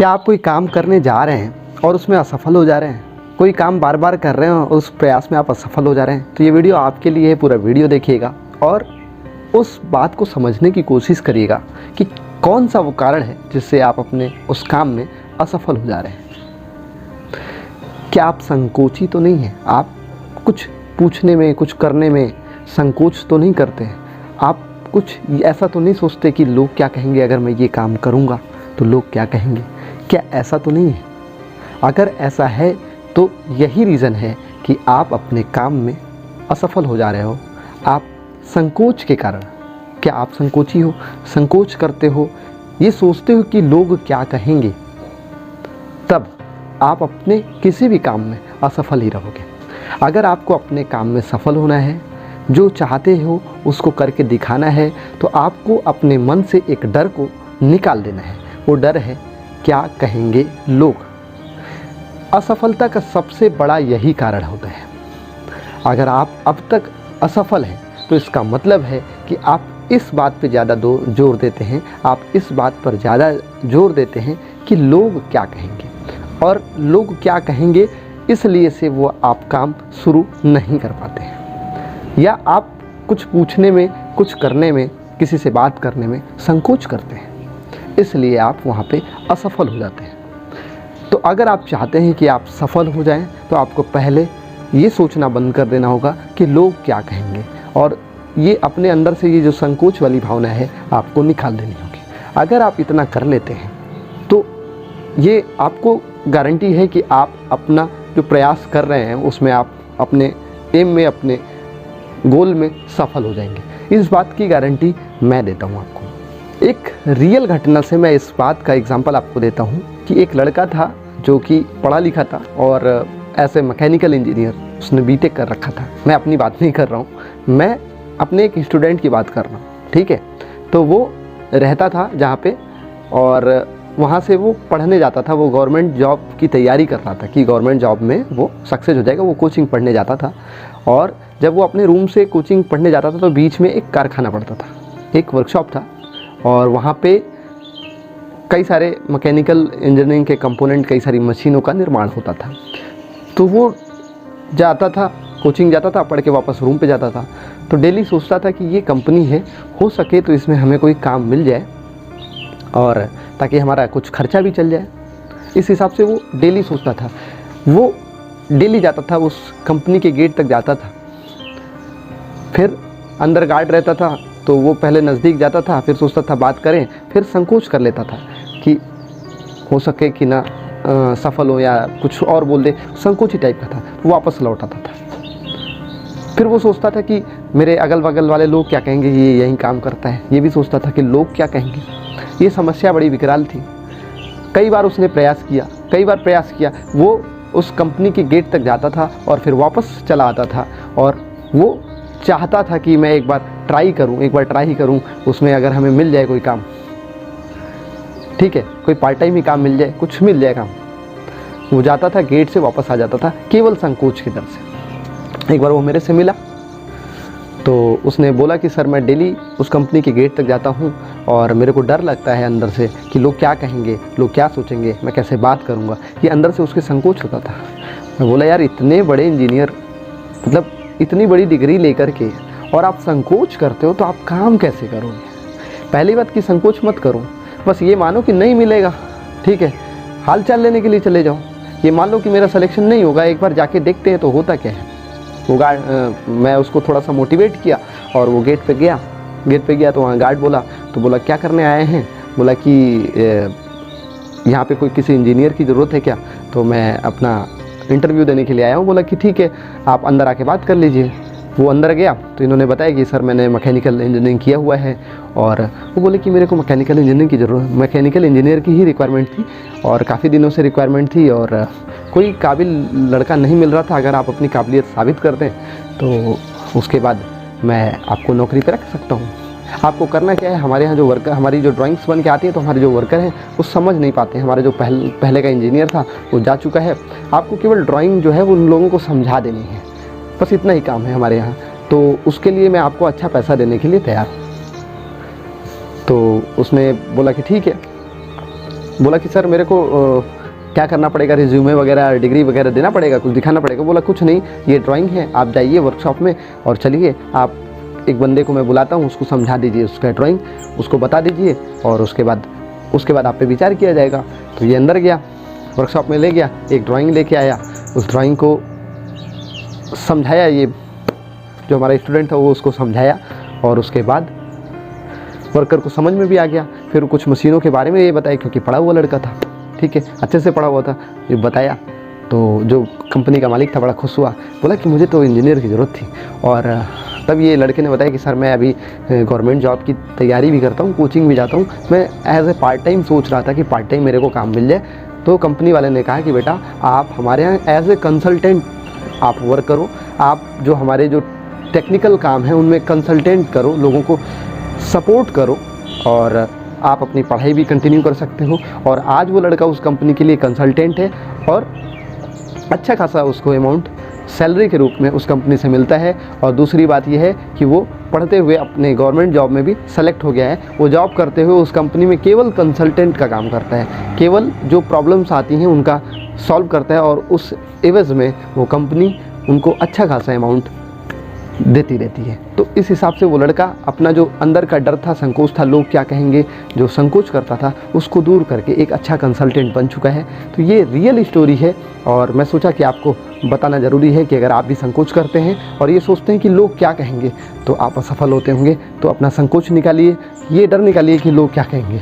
क्या आप कोई काम करने जा रहे हैं और उसमें असफल हो जा रहे हैं? कोई काम बार बार कर रहे हैं और उस प्रयास में आप असफल हो जा रहे हैं? तो ये वीडियो आपके लिए है, पूरा वीडियो देखिएगा और उस बात को समझने की कोशिश करिएगा कि कौन सा वो कारण है जिससे आप अपने उस काम में असफल हो जा रहे हैं। क्या आप संकोची तो नहीं हैं? आप कुछ पूछने में, कुछ करने में संकोच तो नहीं करते हैं? आप कुछ ऐसा तो नहीं सोचते कि लोग क्या कहेंगे अगर मैं ये काम करूँगा तो लोग क्या कहेंगे? क्या ऐसा तो नहीं है? अगर ऐसा है तो यही रीज़न है कि आप अपने काम में असफल हो जा रहे हो, आप संकोच के कारण। क्या आप संकोची हो, संकोच करते हो, ये सोचते हो कि लोग क्या कहेंगे, तब आप अपने किसी भी काम में असफल ही रहोगे। अगर आपको अपने काम में सफल होना है, जो चाहते हो उसको करके दिखाना है, तो आपको अपने मन से एक डर को निकाल देना है। वो डर है क्या कहेंगे लोग। असफलता का सबसे बड़ा यही कारण होता है। अगर आप अब तक असफल हैं तो इसका मतलब है कि आप इस बात पे ज़्यादा जोर देते हैं, आप इस बात पर ज़्यादा जोर देते हैं कि लोग क्या कहेंगे, और लोग क्या कहेंगे इसलिए से वो आप काम शुरू नहीं कर पाते हैं, या आप कुछ पूछने में, कुछ करने में, किसी से बात करने में संकोच करते हैं, इसलिए आप वहाँ पे असफल हो जाते हैं। तो अगर आप चाहते हैं कि आप सफल हो जाएं तो आपको पहले ये सोचना बंद कर देना होगा कि लोग क्या कहेंगे, और ये अपने अंदर से ये जो संकोच वाली भावना है आपको निकाल देनी होगी। अगर आप इतना कर लेते हैं तो ये आपको गारंटी है कि आप अपना जो प्रयास कर रहे हैं उसमें आप अपने एम में, अपने गोल में सफल हो जाएंगे। इस बात की गारंटी मैं देता हूँ आपको। एक रियल घटना से मैं इस बात का एग्जांपल आपको देता हूँ कि एक लड़का था जो कि पढ़ा लिखा था और ऐसे मैकेनिकल इंजीनियर, उसने बीटेक कर रखा था। मैं अपनी बात नहीं कर रहा हूँ, मैं अपने एक स्टूडेंट की बात कर रहा हूँ, ठीक है। तो वो रहता था जहाँ पे, और वहाँ से वो पढ़ने जाता था। वो गवर्नमेंट जॉब की तैयारी कर रहा था कि गवर्नमेंट जॉब में वो सक्सेस हो जाएगा। वो कोचिंग पढ़ने जाता था, और जब वो अपने रूम से कोचिंग पढ़ने जाता था तो बीच में एक कारखाना पड़ता था, एक वर्कशॉप था, और वहाँ पे कई सारे मैकेनिकल इंजीनियरिंग के कंपोनेंट, कई सारी मशीनों का निर्माण होता था। तो वो जाता था, कोचिंग जाता था, पढ़ के वापस रूम पे जाता था। तो डेली सोचता था कि ये कंपनी है, हो सके तो इसमें हमें कोई काम मिल जाए और ताकि हमारा कुछ खर्चा भी चल जाए। इस हिसाब से वो डेली सोचता था। वो डेली जाता था, उस कंपनी के गेट तक जाता था, फिर अंदर गार्ड रहता था तो वो पहले नज़दीक जाता था, फिर सोचता था बात करें, फिर संकोच कर लेता था कि हो सके कि ना सफल हो या कुछ और बोल दे, संकोची टाइप का था। वो वापस लौट आता था। फिर वो सोचता था कि मेरे अगल बगल वाले लोग क्या कहेंगे, ये यही काम करता है। ये भी सोचता था कि लोग क्या कहेंगे। ये समस्या बड़ी विकराल थी। कई बार उसने प्रयास किया, वो उस कंपनी के गेट तक जाता था और फिर वापस चला आता था, और वो चाहता था कि मैं एक बार ट्राई ही करूं, उसमें अगर हमें मिल जाए कोई काम, ठीक है, कोई पार्ट टाइम ही काम मिल जाए, कुछ मिल जाए काम। वो जाता था, गेट से वापस आ जाता था, केवल संकोच की डर से। एक बार वो मेरे से मिला तो उसने बोला कि सर मैं डेली उस कंपनी के गेट तक जाता हूँ और मेरे को डर लगता है अंदर से कि लोग क्या कहेंगे, लोग क्या सोचेंगे, मैं कैसे बात करूँगा, ये अंदर से उसके संकोच होता था। मैं बोला यार, इतने बड़े इंजीनियर, मतलब इतनी बड़ी डिग्री लेकर के, और आप संकोच करते हो तो आप काम कैसे करोगे? पहली बात कि संकोच मत करो, बस ये मानो कि नहीं मिलेगा, ठीक है, हाल चाल लेने के लिए चले जाओ। ये मान लो कि मेरा सिलेक्शन नहीं होगा, एक बार जाके देखते हैं तो होता क्या है। वो मैं उसको थोड़ा सा मोटिवेट किया और वो गेट पे गया तो वहाँ गार्ड बोला क्या करने आए हैं? बोला कि यहाँ पे कोई किसी इंजीनियर की ज़रूरत है क्या? तो मैं अपना इंटरव्यू देने के लिए आया हूँ। बोला कि ठीक है, आप अंदर आके बात कर लीजिए। वो अंदर गया तो इन्होंने बताया कि सर मैंने मैकेनिकल इंजीनियरिंग किया हुआ है, और वो बोले कि मेरे को मैकेनिकल इंजीनियर की ही रिक्वायरमेंट थी, और काफ़ी दिनों से रिक्वायरमेंट थी, और कोई काबिल लड़का नहीं मिल रहा था। अगर आप अपनी काबिलियत साबित कर दें तो उसके बाद मैं आपको नौकरी पर रख सकता हूँ। आपको करना क्या है, हमारे यहाँ जो वर्कर, हमारी जो ड्राइंग्स बन के आती है तो हमारे जो वर्कर हैं वो समझ नहीं पाते हैं। हमारे जो पहले का इंजीनियर था वो जा चुका है, आपको केवल ड्राइंग जो है वो उन लोगों को समझा देनी है, बस इतना ही काम है हमारे यहाँ। तो उसके लिए मैं आपको अच्छा पैसा देने के लिए तैयार हूँ। तो उसने बोला कि ठीक है। बोला कि सर मेरे को क्या करना पड़ेगा, रिज्यूमे वगैरह डिग्री वगैरह देना पड़ेगा, कुछ दिखाना पड़ेगा। बोला कुछ नहीं, ये ड्राइंग है, आप जाइए वर्कशॉप में और चलिए, आप एक बंदे को मैं बुलाता हूँ, उसको समझा दीजिए उसका ड्राइंग, उसको बता दीजिए और उसके बाद आप पे विचार किया जाएगा। तो ये अंदर गया, वर्कशॉप में ले गया, एक ड्राइंग लेके आया, उस ड्राइंग को समझाया, ये जो हमारा स्टूडेंट था वो उसको समझाया और उसके बाद वर्कर को समझ में भी आ गया। फिर कुछ मशीनों के बारे में ये बताया, क्योंकि पढ़ा हुआ लड़का था, ठीक है, अच्छे से पढ़ा हुआ था, ये बताया। तो जो कंपनी का मालिक था बड़ा खुश हुआ, बोला कि मुझे तो इंजीनियर की ज़रूरत थी। और तब ये लड़के ने बताया कि सर मैं अभी गवर्नमेंट जॉब की तैयारी भी करता हूँ, कोचिंग भी जाता हूँ, मैं एज ए पार्ट टाइम सोच रहा था कि पार्ट टाइम मेरे को काम मिल जाए। तो कंपनी वाले ने कहा कि बेटा आप हमारे यहाँ एज ए कंसल्टेंट आप वर्क करो, आप जो हमारे जो टेक्निकल काम है उनमें कंसल्टेंट करो, लोगों को सपोर्ट करो और आप अपनी पढ़ाई भी कंटिन्यू कर सकते हो। और आज वो लड़का उस कंपनी के लिए कंसल्टेंट है और अच्छा खासा उसको अमाउंट सैलरी के रूप में उस कंपनी से मिलता है। और दूसरी बात यह है कि वो पढ़ते हुए अपने गवर्नमेंट जॉब में भी सेलेक्ट हो गया है। वो जॉब करते हुए उस कंपनी में केवल कंसल्टेंट का काम करता है, केवल जो प्रॉब्लम्स आती हैं उनका सॉल्व करता है और उस एवज़ में वो कंपनी उनको अच्छा खासा अमाउंट देती रहती है। तो इस हिसाब से वो लड़का अपना जो अंदर का डर था, संकोच था, लोग क्या कहेंगे, जो संकोच करता था, उसको दूर करके एक अच्छा कंसल्टेंट बन चुका है। तो ये रियल स्टोरी है और मैं सोचा कि आपको बताना ज़रूरी है कि अगर आप भी संकोच करते हैं और ये सोचते हैं कि लोग क्या कहेंगे तो आप असफल होते होंगे, तो अपना संकोच निकालिए, ये डर निकालिए कि लोग क्या कहेंगे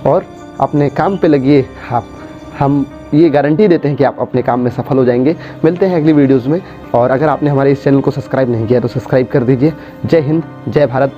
और अपने काम पे लगिए। हम ये गारंटी देते हैं कि आप अपने काम में सफल हो जाएंगे। मिलते हैं अगली वीडियोज़ में और अगर आपने हमारे इस चैनल को सब्सक्राइब नहीं किया तो सब्सक्राइब कर दीजिए। जय हिंद, जय भारत।